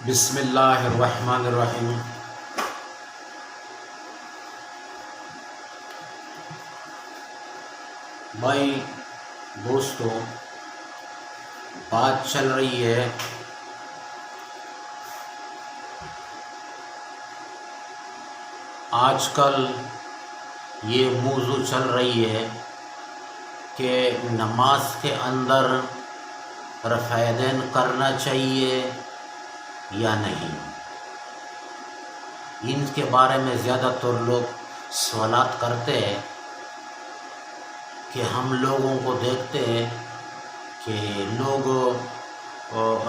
بسم اللہ الرحمن الرحیم۔ بھائی دوستو، بات چل رہی ہے آج کل یہ موضوع چل رہی ہے کہ نماز کے اندر رفع یدین کرنا چاہیے یا نہیں۔ ان کے بارے میں زیادہ تر لوگ سوالات کرتے ہیں کہ ہم لوگوں کو دیکھتے ہیں کہ لوگ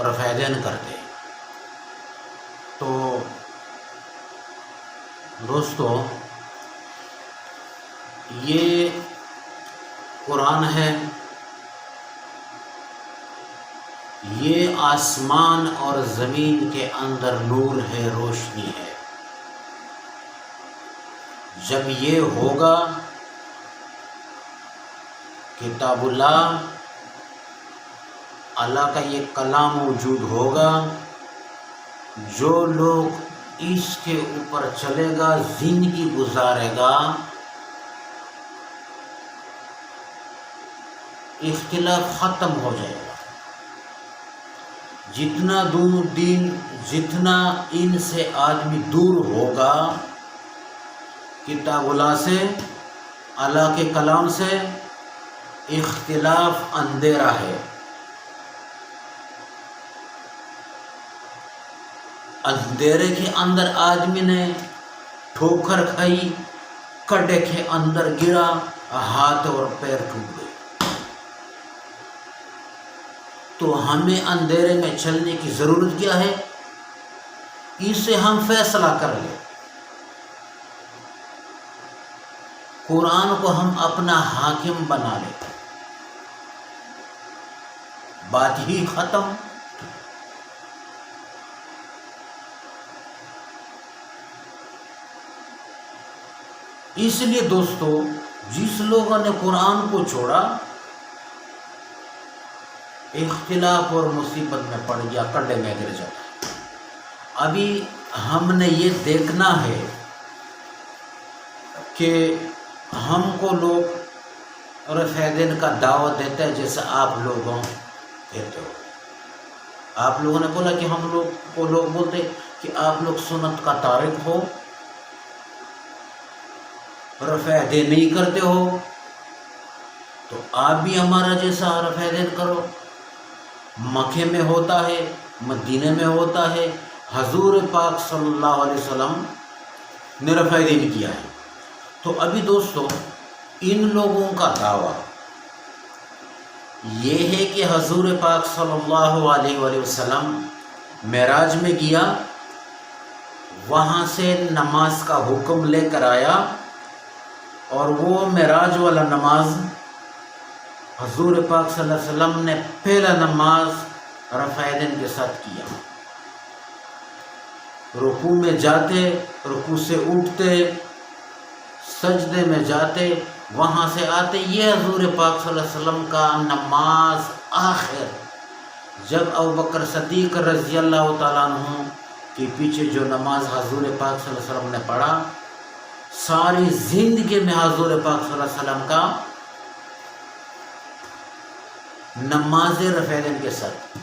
رفع یدین کرتے ہیں۔ تو دوستو، یہ قرآن ہے، یہ آسمان اور زمین کے اندر نور ہے، روشنی ہے۔ جب یہ ہوگا، کتاب اللہ کا یہ کلام موجود ہوگا، جو لوگ اس کے اوپر چلے گا، زندگی گزارے گا، اختلاف ختم ہو جائے گا۔ جتنا جتنا ان سے آدمی دور ہوگا کتاب اللہ سے، اللہ کے کلام سے، اختلاف اندھیرا ہے۔ اندھیرے کے اندر آدمی نے ٹھوکر کھائی، کڈے کے اندر گرا، ہاتھ اور پیر ٹوٹ گئے۔ تو ہمیں اندھیرے میں چلنے کی ضرورت کیا ہے؟ اسے ہم فیصلہ کر لیں، قرآن کو ہم اپنا حاکم بنا لیں، بات ہی ختم۔ اس لیے دوستو، جس لوگوں نے قرآن کو چھوڑا، اختلاف اور مصیبت میں پڑ گیا، کڈے میں گر جاتا۔ ابھی ہم نے یہ دیکھنا ہے کہ ہم کو لوگ رفع یدین کا دعوت دیتے ہیں، جیسے آپ لوگوں کہتے ہو۔ آپ لوگوں نے بولا کہ ہم لوگ کو لوگ بولتے کہ آپ لوگ سنت کا تارک ہو، رفع یدین نہیں کرتے ہو، تو آپ بھی ہمارا جیسا رفع یدین کرو۔ مکے میں ہوتا ہے، مدینے میں ہوتا ہے، حضور پاک صلی اللہ علیہ وسلم نے رفع یدین کیا ہے۔ تو ابھی دوستو، ان لوگوں کا دعویٰ یہ ہے کہ حضور پاک صلی اللہ علیہ وآلہ وسلم معراج میں گیا، وہاں سے نماز کا حکم لے کر آیا، اور وہ معراج والا نماز حضور پاک صلی اللہ علیہ وسلم نے پہلا نماز رفع یدین کے ساتھ کیا۔ رکوع میں جاتے، رکوع سے اٹھتے، سجدے میں جاتے، وہاں سے آتے، یہ حضور پاک صلی اللہ علیہ وسلم کا نماز آخر، جب ابوبکر صدیق رضی اللہ تعالیٰ عنہ کے پیچھے جو نماز حضور پاک صلی اللہ علیہ وسلم نے پڑھا، ساری زندگی میں حضور پاک صلی اللہ علیہ وسلم کا نماز رفع یدین کے ساتھ۔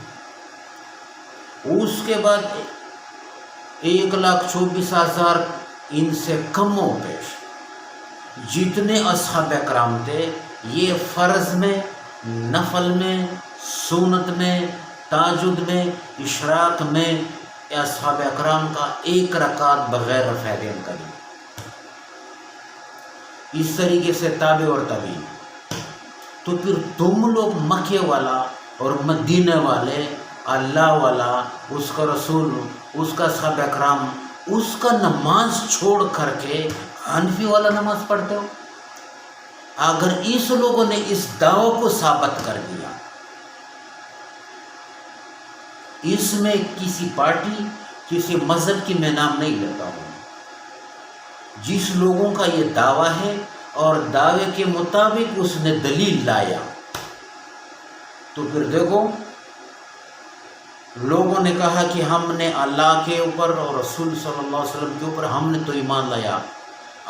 اس کے بعد 1,24,000 ان سے کم و بیش جتنے اصحاب اکرام تھے، یہ فرض میں، نفل میں، سنت میں، تہجد میں، اشراق میں، اصحاب اکرام کا ایک رکعت بغیر رفع یدین کری۔ اس طریقے سے تابع اور تابعین۔ تو پھر تم لوگ مکے والا اور مدینہ والے، اللہ والا، اس کا رسول، اس کا صحابہ اکرام، اس کا نماز چھوڑ کر کے حنفی والا نماز پڑھتے ہو۔ اگر اس لوگوں نے اس دعوی کو ثابت کر دیا، اس میں کسی پارٹی، کسی مذہب کی میں نام نہیں لیتا ہوں، جس لوگوں کا یہ دعویٰ ہے اور دعوے کے مطابق اس نے دلیل لایا، تو پھر دیکھو لوگوں نے کہا کہ ہم نے اللہ کے اوپر اور رسول صلی اللہ علیہ وسلم کے اوپر ہم نے تو ایمان لایا.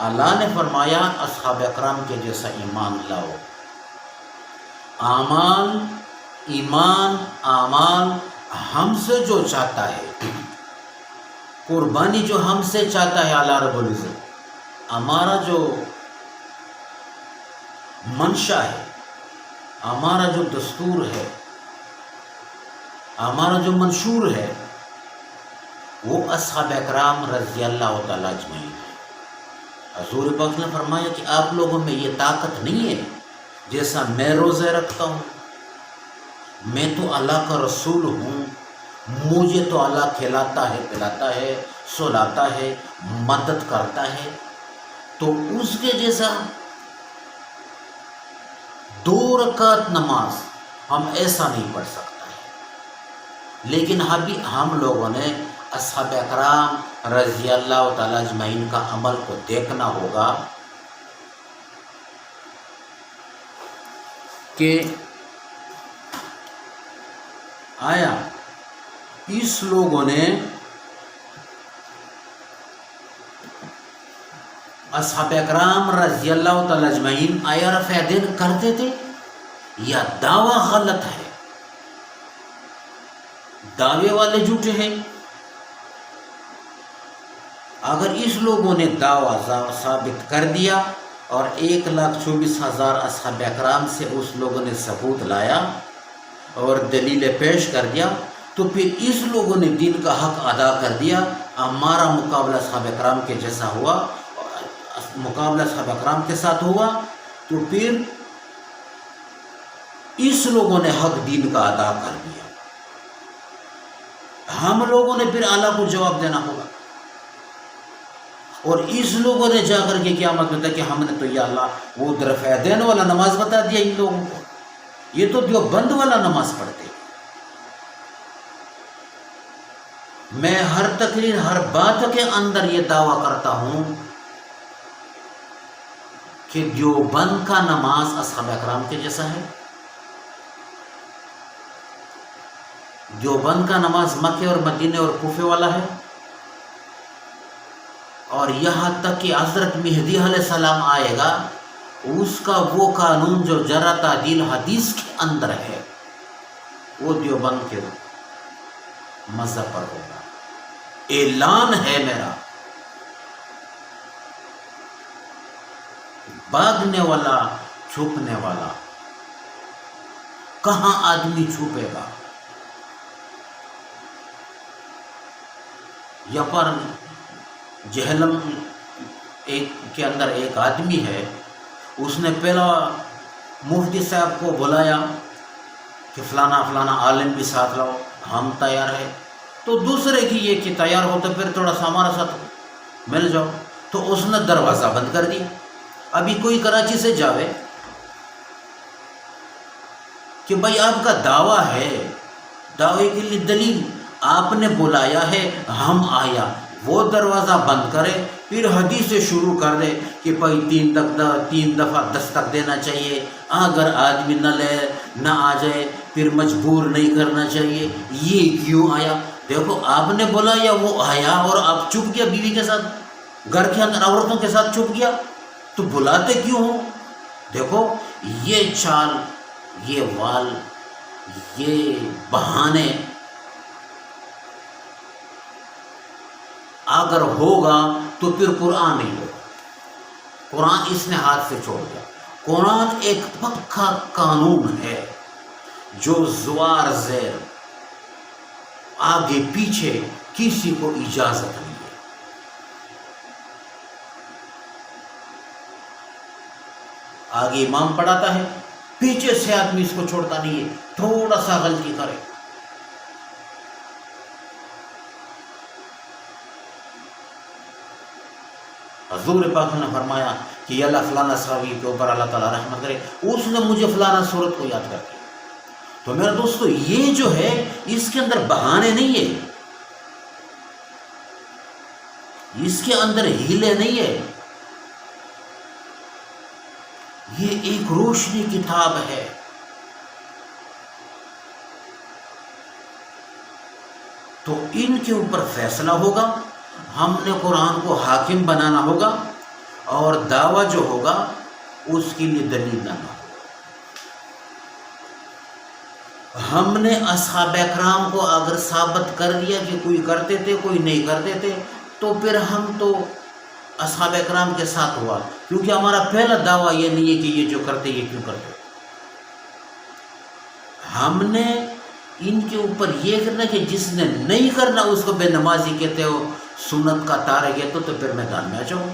اللہ نے فرمایا اصحاب اکرام کے جیسا ایمان لاؤ. اعمال ہم سے جو چاہتا ہے، قربانی جو ہم سے چاہتا ہے اللہ رب العزت، ہمارا جو منشا ہے، ہمارا جو دستور ہے، ہمارا جو منشور ہے، وہ اصحاب اکرام رضی اللہ تعالیٰ اجمعین ہے. حضور پاک نے فرمایا کہ آپ لوگوں میں یہ طاقت نہیں ہے جیسا میں روزے رکھتا ہوں. میں تو اللہ کا رسول ہوں، مجھے تو اللہ کھلاتا ہے، پلاتا ہے، سلاتا ہے، مدد کرتا ہے. تو اس کے جیسا 2 رکعت نماز ہم ایسا نہیں پڑھ سکتا ہے. لیکن ابھی ہم لوگوں نے اصحاب اکرام رضی اللہ تعالیٰ اجمعین کا عمل کو دیکھنا ہوگا کہ آیا اس لوگوں نے اصحاب اکرام رضی اللہ تعالیٰ اجمعین آیا رفع دین کرتے تھے یا دعویٰ غلط ہے، دعوے والے جھوٹے ہیں؟ اگر اس لوگوں نے دعویٰ ثابت کر دیا اور 1,24,000 اصحاب اکرام سے اس لوگوں نے ثبوت لایا اور دلیلیں پیش کر دیا، تو پھر اس لوگوں نے دین کا حق ادا کر دیا. ہمارا مقابلہ اصحاب اکرام کے جیسا ہوا، مقابلہ اصحاب اکرام کے ساتھ ہوا، تو پھر اس لوگوں نے حق دین کا ادا کر دیا. ہم لوگوں نے پھر اللہ کو جواب دینا ہوگا. اور اس لوگوں نے جا کر کے قیامت میں کہ ہم نے تو یا اللہ وہ رفع دین والا نماز بتا دیا ان لوگوں کو، یہ تو دیوبند والا نماز پڑھتے. میں ہر تقریر ہر بات کے اندر یہ دعویٰ کرتا ہوں کہ دیوبند کا نماز اصحاب اکرام کے جیسا ہے. دیوبند کا نماز مکے اور مدینے اور کوفے والا ہے. اور یہاں تک کہ حضرت مہدی علیہ السلام آئے گا، اس کا وہ قانون جو جرا تعدیل حدیث کے اندر ہے وہ دیوبند کے مذہب پر ہوگا. اعلان ہے میرا. بھاگنے والا، چھپنے والا، کہاں آدمی چھپے گا؟ یا پر جہلم کے اندر ایک آدمی ہے، اس نے پہلا مفتی صاحب کو بلایا کہ فلانا فلانا عالم بھی ساتھ لاؤ، ہم تیار ہیں. تو دوسرے کی یہ کہ تیار ہو تو پھر تھوڑا سا ہمارا ساتھ مل جاؤ. تو اس نے دروازہ بند کر دیا. ابھی کوئی کراچی سے جاوے کہ بھائی آپ کا دعویٰ ہے، دعوے کے لیے دلیل، آپ نے بلایا ہے، ہم آیا، وہ دروازہ بند کرے، پھر حدیث سے شروع کر دے کہ بھائی 3 دفعہ دستک دینا چاہیے، اگر آدمی نہ لے نہ آ جائے پھر مجبور نہیں کرنا چاہیے. یہ کیوں آیا؟ دیکھو آپ نے بلایا، وہ آیا اور آپ چپ گیا، بیوی کے ساتھ گھر کے اندر عورتوں کے ساتھ چپ گیا، تو بلاتے کیوں ہو؟ دیکھو یہ چال، یہ وال، یہ بہانے اگر ہوگا تو پھر قرآن نہیں ہوگا. قرآن اس نے ہاتھ سے چھوڑ دیا. قرآن ایک پکا قانون ہے جو زوار زیر آگے پیچھے کسی کو اجازت نہیں ہے. آگے امام پڑھاتا ہے، پیچھے سے آدمی اس کو چھوڑتا نہیں ہے، تھوڑا سا غلطی کرے. حضور پاک نے فرمایا کہ اللہ فلانا صحابی کے اوپر اللہ تعالیٰ رحمت کرے، اس نے مجھے فلانا صورت کو یاد کر دیا. تو میرا دوستو یہ جو ہے اس کے اندر بہانے نہیں ہے، اس کے اندر ہیلے نہیں ہے. یہ ایک روشنی کتاب ہے. تو ان کے اوپر فیصلہ ہوگا، ہم نے قرآن کو حاکم بنانا ہوگا، اور دعویٰ جو ہوگا اس کے لیے دلیل لانا ہوگا۔ ہم نے اصحاب اکرام کو اگر ثابت کر دیا کہ کوئی کرتے تھے کوئی نہیں کرتے تھے، تو پھر ہم تو اصحاب اکرام کے ساتھ ہوا، کیونکہ ہمارا پہلا دعویٰ یہ نہیں ہے کہ یہ جو کرتے یہ کیوں کرتے۔ ہم نے ان کے اوپر یہ کرنا کہ جس نے نہیں کرنا اس کو بے نمازی کہتے ہو، سنت کا تارک ہے، تو پھر میدان میں آ جاؤ۔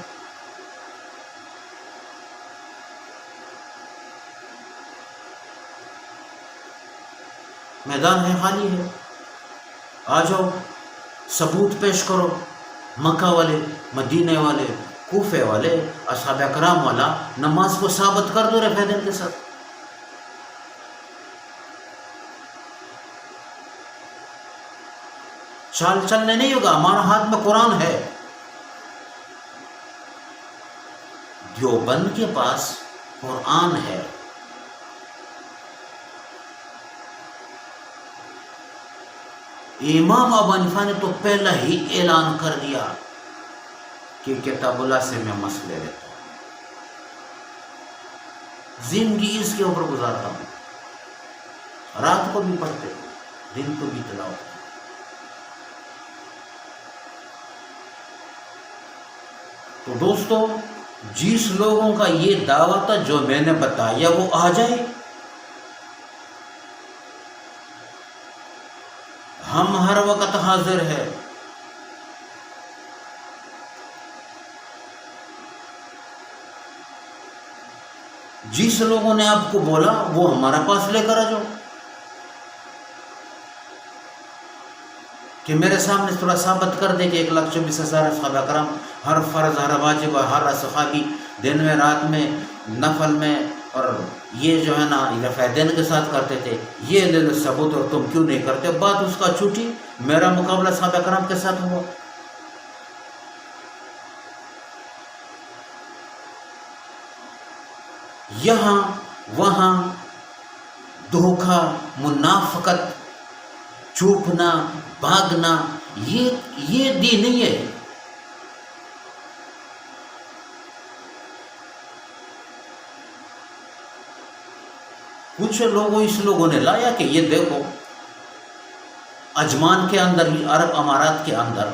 میدان ہے، خالی ہے، آ جاؤ، ثبوت پیش کرو۔ مکہ والے، مدینہ والے، کوفے والے، اصحاب اکرام والا نماز کو ثابت کر دو رفع دین کے ساتھ۔ چال چلنے نہیں ہوگا، ہمارا ہاتھ میں قرآن ہے۔ دیوبند کے پاس قرآن ہے، امام ابو حنیفہ نے تو پہلا ہی اعلان کر دیا کہ کتاب اللہ سے میں مسئلے لیتا ہوں، زندگی اس کے اوپر گزارتا ہوں، رات کو بھی پڑھتے ہوں، دن کو بھی تلاوت۔ تو دوستو، جس لوگوں کا یہ دعویٰ تھا جو میں نے بتایا وہ آ جائے، ہم ہر وقت حاضر ہے۔ جس لوگوں نے آپ کو بولا وہ ہمارا پاس لے کر آ جاؤ، کہ میرے سامنے تھوڑا ثابت کر دے کہ 1,24,000 صحابہ کرام ہر فرض، ہر واجب، ہر صحابی دن میں رات میں نفل میں، اور یہ جو ہے نا رفع دین کے ساتھ کرتے تھے، یہ لے لو ثبوت، اور تم کیوں نہیں کرتے؟ بات اس کا چھوٹی، میرا مقابلہ صحابہ کرام کے ساتھ ہوا۔ یہاں وہاں دھوکہ، منافقت، چھپنا، بھاگنا، یہ دین نہیں ہے۔ کچھ لوگوں نے لایا کہ یہ دیکھو، عجمان کے اندر ہی، عرب امارات کے اندر،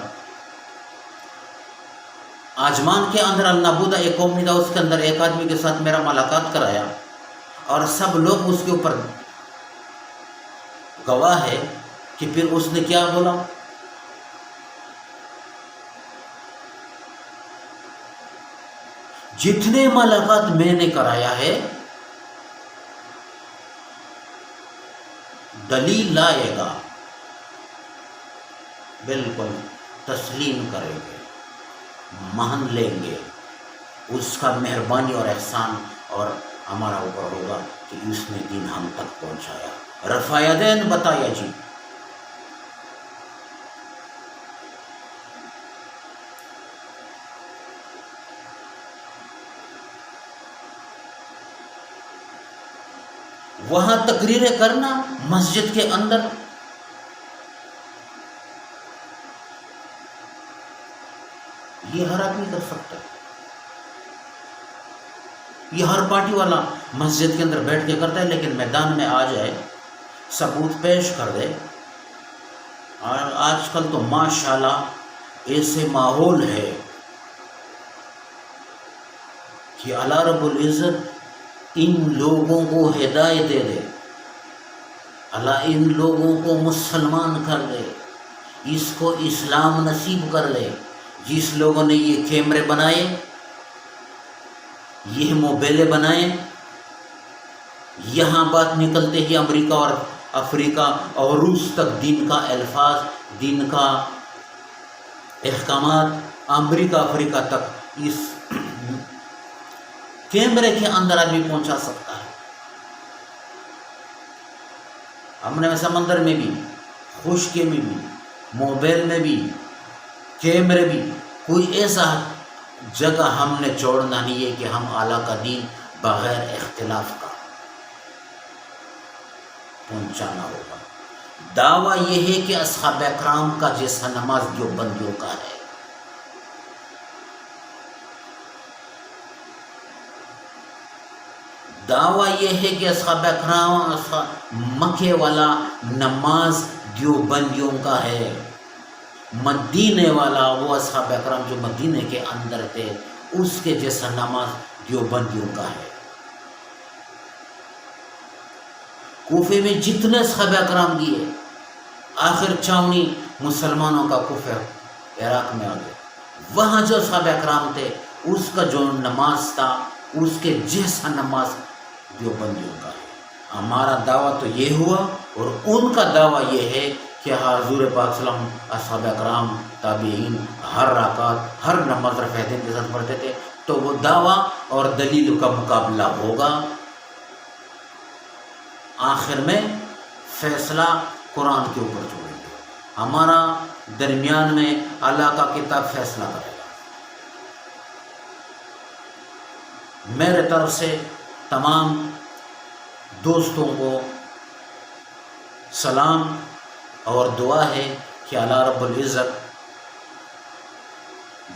عجمان کے اندر النبودہ ایک کمیونٹی تھا، اس کے اندر ایک آدمی کے ساتھ میرا ملاقات کرایا، اور سب لوگ اس کے اوپر گواہ ہے کہ پھر اس نے کیا بولا، جتنے ملاقات میں نے کرایا ہے دلیل لائے گا، بالکل تسلیم کریں گے، مان لیں گے، اس کا مہربانی اور احسان اور ہمارا اوپر ہوگا کہ اس نے دین ہم تک پہنچایا، رفع یدین بتایا جی۔ وہاں تقریریں کرنا مسجد کے اندر، یہ ہر آدمی کر سکتا ہے، یہ ہر پارٹی والا مسجد کے اندر بیٹھ کے کرتا ہے، لیکن میدان میں آ جائے، ثبوت پیش کر دے۔ اور آج کل تو ماشاءاللہ ایسے ماحول ہے کہ اللہ رب العزت ان لوگوں کو ہدایت دے دے، اللہ ان لوگوں کو مسلمان کر دے، اس کو اسلام نصیب کر دے۔ جس لوگوں نے یہ کیمرے بنائے، یہ موبائلیں بنائے، یہاں بات نکلتے ہی امریکہ اور افریقہ اور روس تک دین کا الفاظ، دین کا احکامات امریکہ افریقہ تک اس کیمرے کے اندر آدمی پہنچا سکتا ہے۔ ہم نے سمندر میں بھی، خشکی میں بھی، موبائل میں بھی، کیمرے بھی، کوئی ایسا جگہ ہم نے چھوڑنا نہیں ہے کہ ہم اعلیٰ کا دین بغیر اختلاف کا پہنچانا ہوگا۔ دعویٰ یہ ہے کہ اصحاب اکرام کا جیسا نماز دیوبندیوں کا ہے. دعویٰ یہ ہے کہ اصحاب اکرام مکے والا نماز دیوبندیوں کا ہے. مدینے والا وہ اصحاب اکرام جو مدینے کے اندر تھے اس کے جیسا نماز دیوبندیوں کا ہے. کوفے میں جتنے اصحاب اکرام گئے آخر چھاونی مسلمانوں کا کوفہ عراق میں آ گیا. وہاں جو اصحاب اکرام تھے اس کا جو نماز تھا اس کے جیسا نماز دیوبندیوں کا ہے. ہمارا دعویٰ تو یہ ہوا اور ان کا دعویٰ یہ ہے کہ حضور پاک صلی اللہ علیہ وسلم اصحاب اکرام تابعین ہر رکعت ہر نماز رفع یدین کے ساتھ پڑھتے تھے. تو وہ دعویٰ اور دلیل کا مقابلہ ہوگا. آخر میں فیصلہ قرآن کے اوپر چھوڑیں گے. ہمارا درمیان میں اللہ کا کتاب فیصلہ کرے گا. میرے طرف سے تمام دوستوں کو سلام اور دعا ہے کہ اللہ رب العزت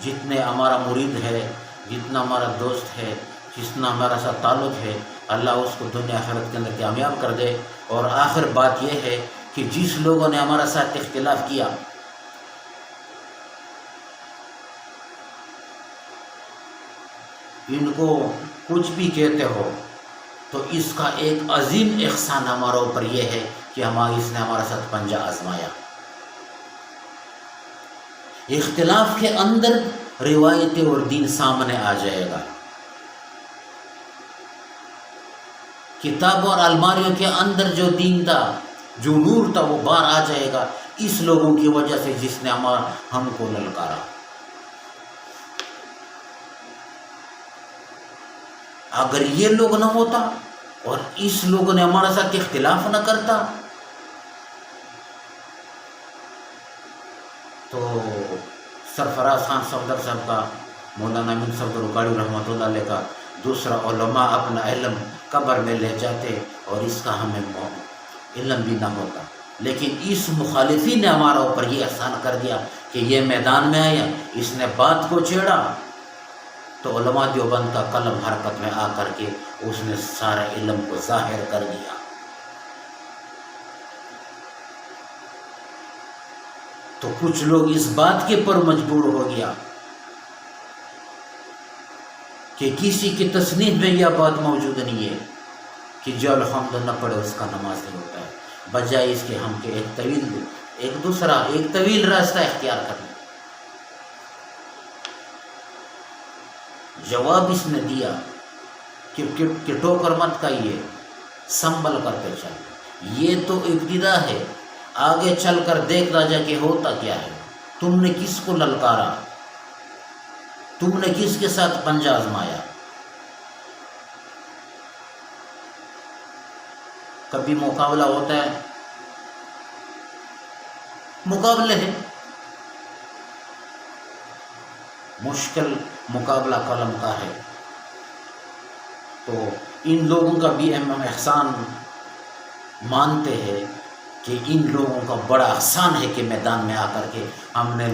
جتنے ہمارا مرید ہے، جتنا ہمارا دوست ہے، جتنا ہمارا ساتھ تعلق ہے، اللہ اس کو دنیا آخرت کے اندر کامیاب کر دے. اور آخر بات یہ ہے کہ جس لوگوں نے ہمارا ساتھ اختلاف کیا ان کو کچھ بھی کہتے ہو تو اس کا ایک عظیم احسان ہمارے اوپر یہ ہے کہ اس نے ہمارا ساتھ پنجہ آزمایا. اختلاف کے اندر روایتیں اور دین سامنے آ جائے گا. کتاب اور الماریوں کے اندر جو دین تھا، جو نور تھا، وہ باہر آ جائے گا اس لوگوں کی وجہ سے جس نے ہم کو للکارا. اگر یہ لوگ نہ ہوتا اور اس لوگوں نے ہمارے ساتھ اختلاف نہ کرتا تو سرفراز خان صفدر صاحب کا، مولانا امین صفدر اکاڑی رحمۃ اللہ علیہ کا دوسرا علماء اپنا علم قبر میں لے جاتے اور اس کا ہمیں علم بھی نہ ہوتا. لیکن اس مخالفی نے ہمارا اوپر یہ احسان کر دیا کہ یہ میدان میں آیا، اس نے بات کو چھیڑا تو علماء دیوبند کا قلم حرکت میں آ کر کے اس نے سارے علم کو ظاہر کر دیا. تو کچھ لوگ اس بات کے پر مجبور ہو گیا کہ کسی کی تصنیف میں یہ بات موجود نہیں ہے کہ جو الحمد نہ پڑھے اس کا نماز نہیں ہوتا ہے، بجائے اس کے ہم کے ایک طویل راستہ اختیار کرنا. جواب اس نے دیا کہ ٹوکر مت کھائیے، سنبھل کر کے چل. یہ تو ابتدا ہے، آگے چل کر دیکھتا جا کہ ہوتا کیا ہے. تم نے کس کو للکارا، تم نے کس کے ساتھ پنجہ آزمایا. کبھی مقابلہ ہوتا ہے، مقابلے ہیں، مشکل مقابلہ قلم کا ہے. تو ان لوگوں کا بھی ہم احسان مانتے ہیں کہ ان لوگوں کا بڑا احسان ہے کہ میدان میں آ کر کے ہم نے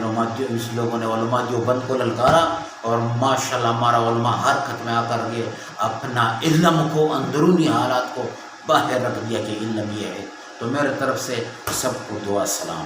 اس لوگوں نے علماء دیوبند کو للکارا اور ماشاءاللہ ہمارا علماء حرکت میں آ کر کے اپنا علم کو، اندرونی حالات کو باہر رکھ دیا کہ علم یہ ہے. تو میرے طرف سے سب کو دعا سلام.